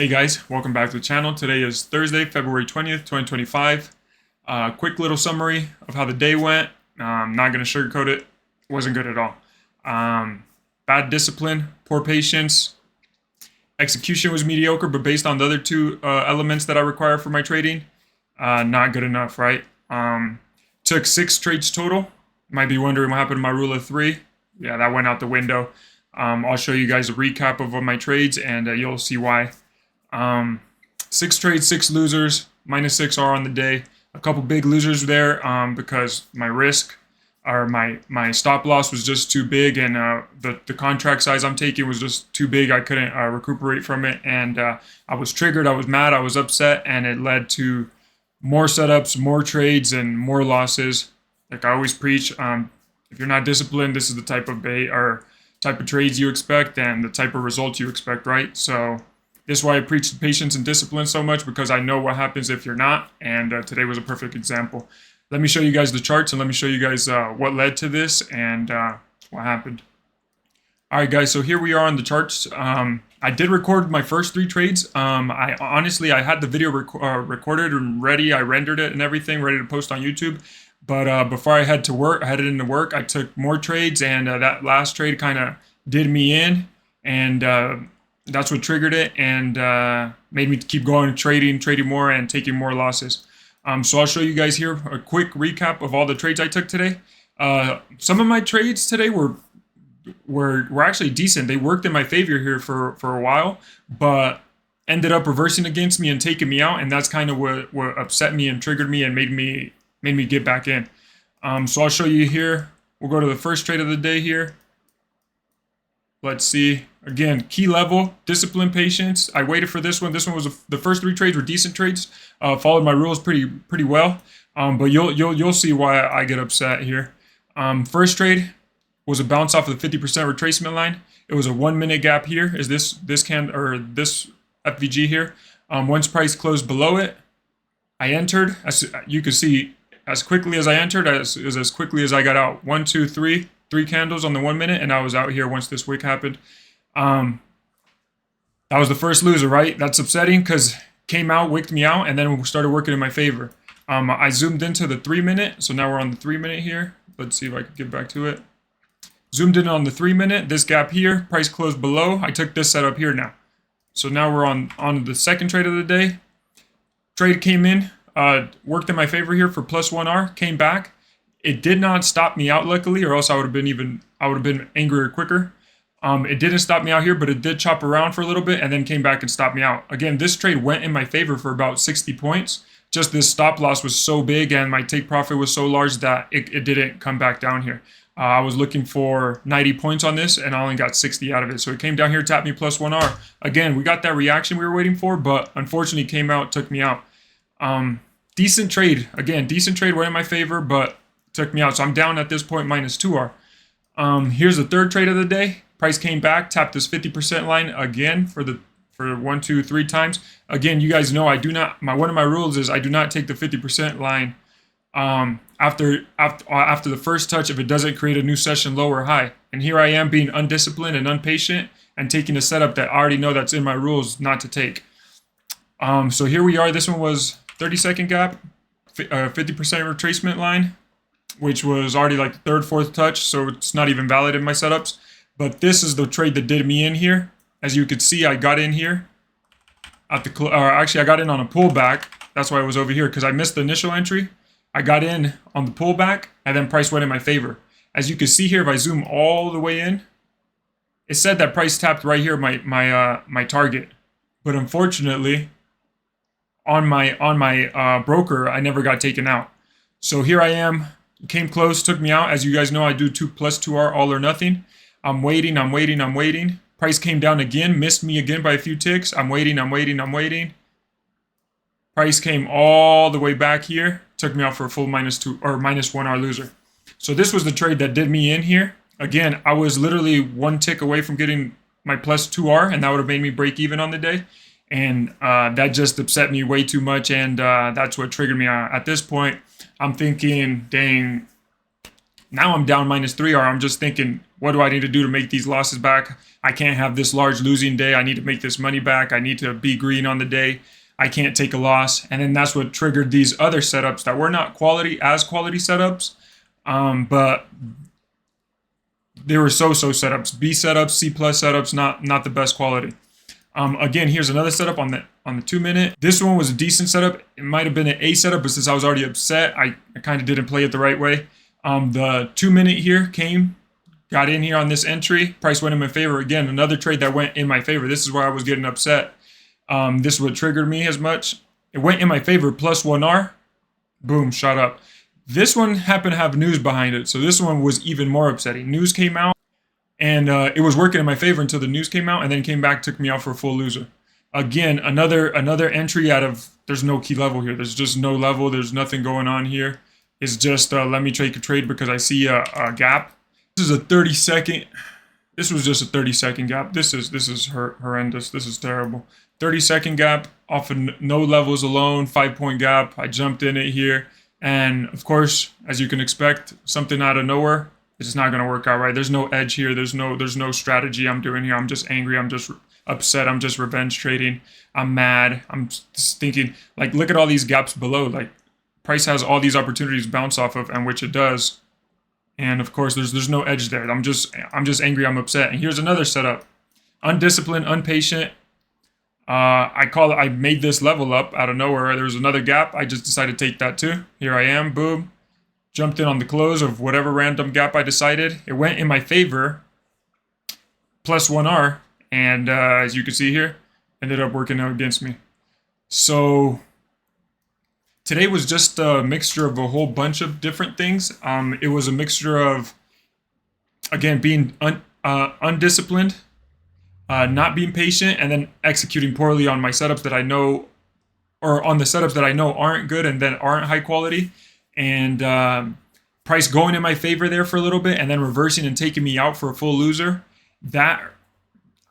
Hey guys, welcome back to the channel. Today is Thursday, February 20th, 2025. Quick little summary of how the day went. Not going to sugarcoat it. Wasn't good at all. Bad discipline, poor patience. Execution was mediocre, but based on the other two elements that I require for my trading, not good enough, right? Took 6 trades total. Might be wondering what happened to my rule of 3. Yeah, that went out the window. I'll show you guys a recap of my trades, and you'll see why. 6 trades, 6 losers, -6 R on the day. A couple big losers there because my risk or my stop loss was just too big, and the contract size I'm taking was just too big. I couldn't recuperate from it, and I was triggered. I was mad. I was upset, and it led to more setups, more trades, and more losses. Like I always preach, if you're not disciplined, this is the type of bait or type of trades you expect and the type of results you expect, right? So this is why I preach patience and discipline so much, because I know what happens if you're not, and today was a perfect example. Let me show you guys the charts, and let me show you guys what led to this and what happened. All right, guys, so here we are on the charts. I did record my first 3 trades. I honestly had the video recorded and ready. I rendered it and everything, ready to post on YouTube. But before I headed into work, I took more trades, and that last trade kind of did me in, and that's what triggered it and made me keep going, trading more, and taking more losses. So I'll show you guys here a quick recap of all the trades I took today. Some of my trades today were actually decent. They worked in my favor here for a while, but ended up reversing against me and taking me out, and that's kind of what upset me and triggered me and made me get back in. So I'll show you here. We'll go to the first trade of the day here. Let's see. Again, key level, discipline, patience. I waited for this one. This one was the first 3 trades were decent trades. Followed my rules pretty well. But you'll see why I get upset here. First trade was a bounce off of the 50% retracement line. It was a 1-minute gap here. Is this FVG here? Once price closed below it, I entered. As you can see, as quickly as I entered, as quickly as I got out. 1, 2, 3. 3 candles on the 1 minute, and I was out here once this wick happened. That was the first loser, right? That's upsetting because came out, wicked me out, and then started working in my favor. I zoomed into the 3-minute, so now we're on the 3-minute here. Let's see if I can get back to it. Zoomed in on the 3-minute, this gap here, price closed below. I took this setup here now. So now we're on the second trade of the day. Trade came in, worked in my favor here for +1R, came back. It did not stop me out, luckily, or else I would have been angrier quicker. It didn't stop me out here, but it did chop around for a little bit and then came back and stopped me out. Again, this trade went in my favor for about 60 points. Just this stop loss was so big and my take profit was so large that it didn't come back down here. I was looking for 90 points on this, and I only got 60 out of it. So it came down here, tapped me +1R. Again, we got that reaction we were waiting for, but unfortunately came out, took me out. Decent trade. Again, decent trade went in my favor, but took me out. So I'm down at this point, -2R. Here's the third trade of the day. Price came back, tapped this 50% line again for 1, 2, 3 times. Again, you guys know I do not. One of my rules is I do not take the 50% line after the first touch if it doesn't create a new session low or high. And here I am being undisciplined and impatient and taking a setup that I already know that's in my rules not to take. So here we are. This one was 30-second gap, 50% retracement line, which was already like the 3rd, 4th touch, so it's not even valid in my setups. But this is the trade that did me in here. As you could see, I got in here at actually I got in on a pullback. That's why I was over here, because I missed the initial entry. I got in on the pullback, and then price went in my favor. As you can see here, if I zoom all the way in, it said that price tapped right here my target. But unfortunately, on my broker, I never got taken out. So here I am. Came close, took me out. As you guys know, I do +2R all or nothing. I'm waiting. Price came down again, missed me again by a few ticks. I'm waiting. Price came all the way back here, took me out for a full -2 or -1R loser. So this was the trade that did me in here. Again, I was literally 1 tick away from getting my +2R, and that would have made me break even on the day. And that just upset me way too much, and that's what triggered me. At this point, I'm thinking, dang, now I'm down -3R. I'm just thinking, What do I need to do to make these losses back? I can't have this large losing day. I need to make this money back. I need to be green on the day. I can't take a loss. And then that's what triggered these other setups that were not quality setups, but they were so-so setups, B setups, C plus setups, not the best quality. Again, here's another setup on the 2 minute. This one was a decent setup. It might have been an A setup, but since I was already upset, I kind of didn't play it the right way. The 2 minute here got in here on this entry. Price went in my favor. Again, another trade that went in my favor. This is where I was getting upset. This is what triggered me as much. It went in my favor, plus 1R. Boom, shot up. This one happened to have news behind it, so this one was even more upsetting. News came out, and it was working in my favor until the news came out, and then came back, took me out for a full loser. Again, another entry out of, there's no key level here. There's just no level. There's nothing going on here. It's just let me take a trade because I see a gap. This is a 30-second. This was just a 30-second gap. This is horrendous. This is terrible. 30-second gap off of no levels alone. 5-point gap. I jumped in it here. And of course, as you can expect, something out of nowhere, it's just not going to work out right. There's no edge here. There's no strategy I'm doing here. I'm just angry. I'm just upset. I'm just revenge trading. I'm mad. I'm just thinking, like, look at all these gaps below. Like, price has all these opportunities to bounce off of, and which it does. And of course, there's no edge there. I'm just angry. I'm upset. And here's another setup: undisciplined, impatient. I made this level up out of nowhere. There was another gap. I just decided to take that too. Here I am, boom. Jumped in on the close of whatever random gap I decided. It went in my favor, plus 1R. And as you can see here, ended up working out against me. So today was just a mixture of a whole bunch of different things. It was a mixture of, again, being undisciplined, not being patient, and then executing poorly on my setups that I know, or on the setups that I know aren't good and then aren't high quality. And price going in my favor there for a little bit and then reversing and taking me out for a full loser. That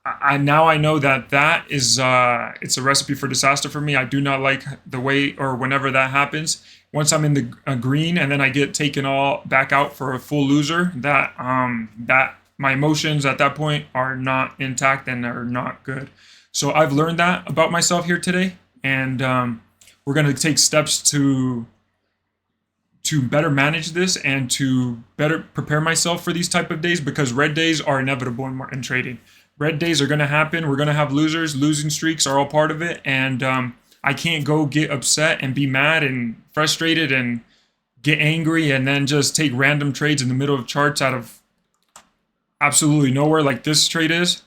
I know that is it's a recipe for disaster for me. I do not like the way or whenever that happens. Once I'm in the green and then I get taken all back out for a full loser, that my emotions at that point are not intact and are not good. So I've learned that about myself here today, and we're going to take steps to better manage this and to better prepare myself for these type of days, because red days are inevitable in trading. Red days are going to happen. We're going to have losers. Losing streaks are all part of it, and I can't go get upset and be mad and frustrated and get angry and then just take random trades in the middle of charts out of absolutely nowhere, like this trade is.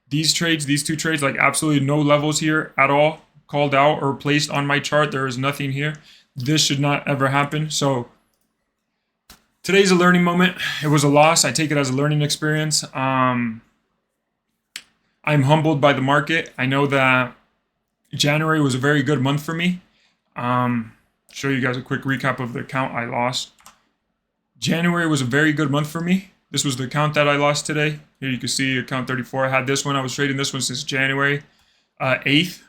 These two trades, like absolutely no levels here at all called out or placed on my chart. There is nothing here. This should not ever happen. So today's a learning moment. It was a loss. I take it as a learning experience. I'm humbled by the market. I know that January was a very good month for me. Show you guys a quick recap of the account I lost. January was a very good month for me. This was the account that I lost today. Here you can see account 34. I had this one. I was trading this one since January 8th.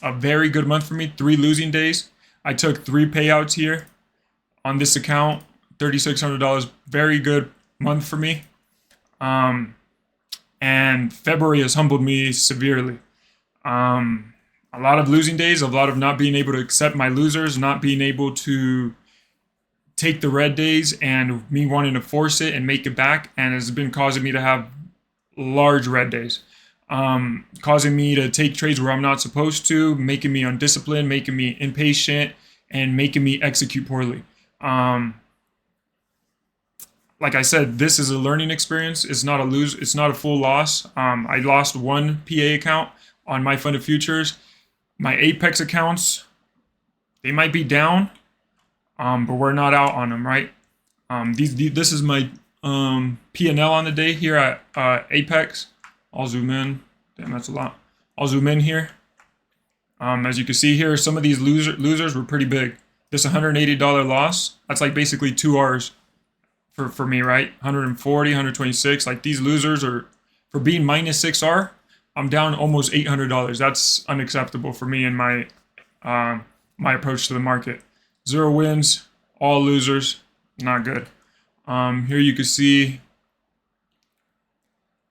A very good month for me. 3 losing days. I took 3 payouts here on this account. $3,600. Very good month for me. And February has humbled me severely. A lot of losing days, a lot of not being able to accept my losers, not being able to take the red days, and me wanting to force it and make it back, and has been causing me to have large red days, causing me to take trades where I'm not supposed to, making me undisciplined, making me impatient, and making me execute poorly. Like I said, this is a learning experience. It's not a lose. It's not a full loss. I lost 1 PA account on my funded futures. My Apex accounts, they might be down, but we're not out on them, right? This is my P&L on the day here at Apex. I'll zoom in. Damn, that's a lot. I'll zoom in here. As you can see here, some of these losers were pretty big. This $180 loss, that's like basically 2 Rs for me, right? 140, 126. Like, these losers are, for being minus 6R, I'm down almost $800. That's unacceptable for me in my my approach to the market. 0 wins, all losers, not good. Here you can see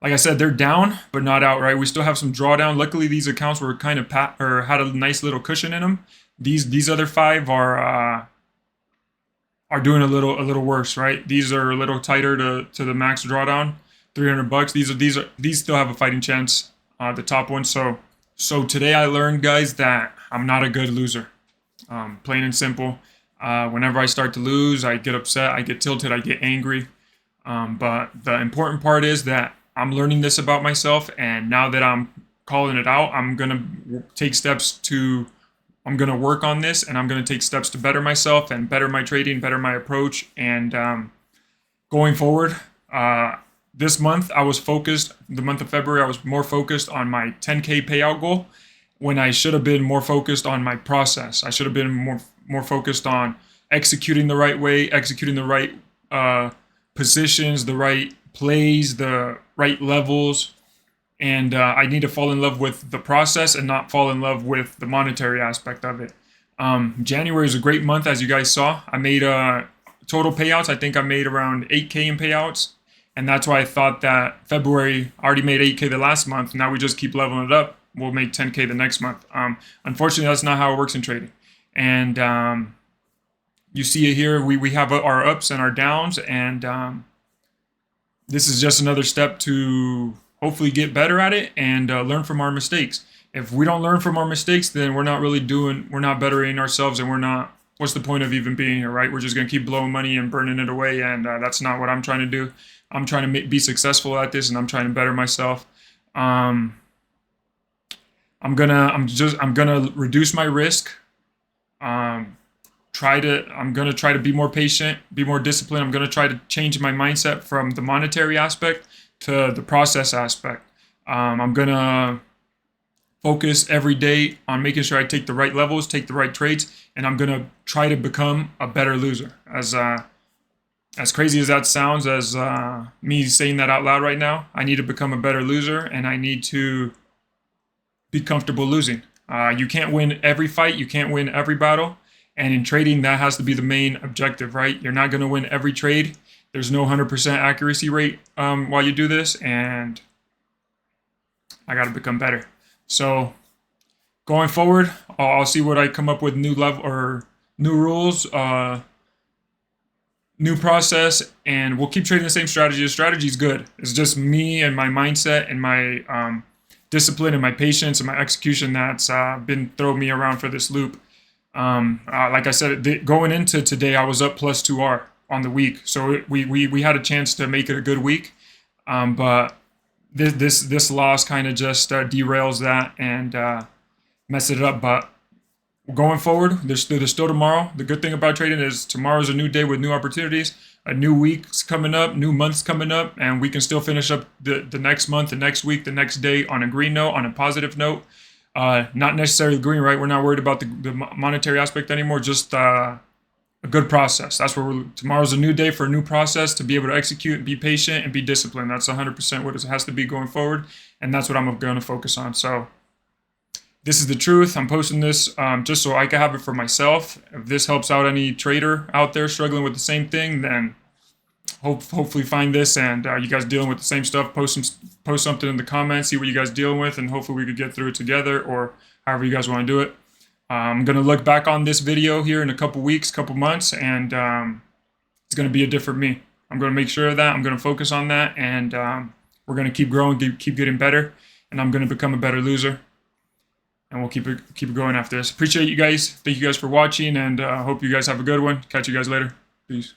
Like I said, they're down, but not out, right? We still have some drawdown. Luckily, these accounts were kind of or had a nice little cushion in them. These other five are doing a little worse, right? These are a little tighter to the max drawdown, $300. These still have a fighting chance. The top one. So today I learned, guys, that I'm not a good loser. Plain and simple. Whenever I start to lose, I get upset, I get tilted, I get angry. But the important part is that I'm learning this about myself, and now that I'm calling it out, I'm gonna take steps to. I'm gonna work on this, and I'm gonna take steps to better myself and better my trading, better my approach, and going forward. This month I was focused. The month of February, I was more focused on my 10K payout goal, when I should have been more focused on my process. I should have been more focused on executing the right way, executing the right positions, the right plays, the right levels. And I need to fall in love with the process and not fall in love with the monetary aspect of it. January is a great month, as you guys saw. I made total payouts. I think I made around 8K in payouts. And that's why I thought that February, I already made 8K the last month. Now we just keep leveling it up. We'll make 10K the next month. Unfortunately, that's not how it works in trading. And you see it here. We have our ups and our downs. And this is just another step to hopefully get better at it and learn from our mistakes. If we don't learn from our mistakes, then we're not bettering ourselves, and what's the point of even being here, right? We're just going to keep blowing money and burning it away, and that's not what I'm trying to do. I'm trying to be successful at this, and I'm trying to better myself. I'm gonna reduce my risk. I'm gonna try to be more patient, be more disciplined. I'm gonna try to change my mindset from the monetary aspect to the process aspect. I'm gonna focus every day on making sure I take the right levels, take the right trades, and I'm gonna try to become a better loser. As crazy as that sounds, as me saying that out loud right now, I need to become a better loser, and I need to be comfortable losing. You can't win every fight, you can't win every battle, and in trading, that has to be the main objective, right? You're not going to win every trade. There's no 100% accuracy rate while you do this, and I got to become better. So going forward, I'll see what I come up with, new level or new rules, new process, and we'll keep trading the same strategy. The strategy is good. It's just me and my mindset and my discipline and my patience and my execution that's been throwing me around for this loop. Like I said, going into today, I was up plus 2R on the week, so we had a chance to make it a good week, but this loss kind of just derails that and messes it up. But going forward, there's still tomorrow. The good thing about trading is tomorrow's a new day with new opportunities. A new week's coming up, new month's coming up, and we can still finish up the next month, the next week, the next day on a green note, on a positive note. Not necessarily green, right? We're not worried about the monetary aspect anymore, just a good process. That's where tomorrow's a new day for a new process to be able to execute and be patient and be disciplined. That's 100% what it has to be going forward, and that's what I'm going to focus on. So this is the truth. I'm posting this just so I can have it for myself. If this helps out any trader out there struggling with the same thing, then hopefully find this, and you guys dealing with the same stuff, post something in the comments, see what you guys dealing with, and hopefully we could get through it together, or however you guys want to do it. I'm going to look back on this video here in a couple weeks, couple months, and it's going to be a different me. I'm going to make sure of that. I'm going to focus on that, and we're going to keep growing, keep getting better, and I'm going to become a better loser. And we'll keep it going after this. Appreciate you guys. Thank you guys for watching, and hope you guys have a good one. Catch you guys later. Peace.